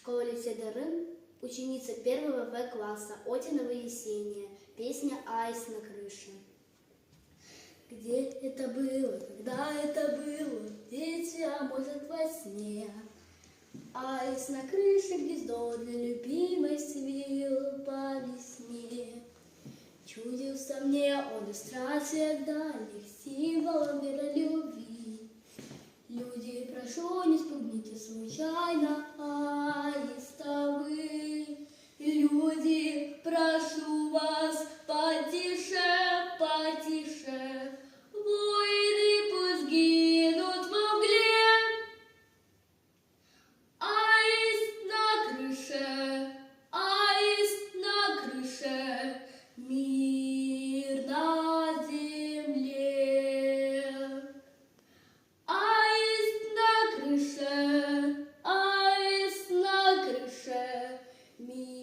школе Седорын, ученица 1 В класса, Отиново Есения, песня «Аист на крыше». Где это было, когда это было, дети, а может во сне? Аист на крыше гнездо для любимой свил по весне. Чудился мне он иллюстрациях дальних, символом миролюбви. Люди, прошу, не спугните случайно аиста вы. Люди, прошу вас, потише, потише. Воины пусть гинут во мгле. Аист на крыше, аист на крыше, мир на земле. Аист на крыше, аист на крыше, мир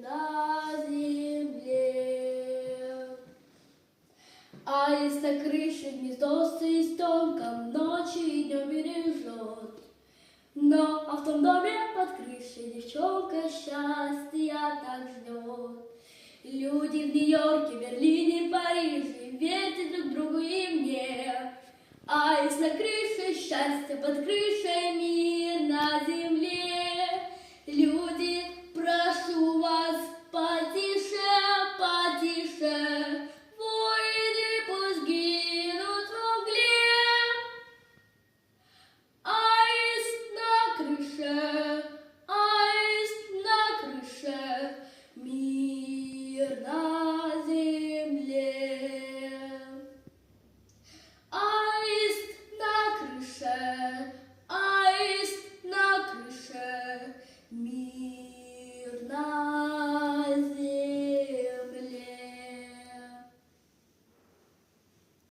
на земле. Аист на крыше гнездо с тонком ночью и днем бережет. Но а в том доме под крышей девчонка счастья так ждет. Люди в Нью-Йорке, Берлине, Париже верьте друг другу и мне. Аист на крыше, счастье под крышей, мир на земле.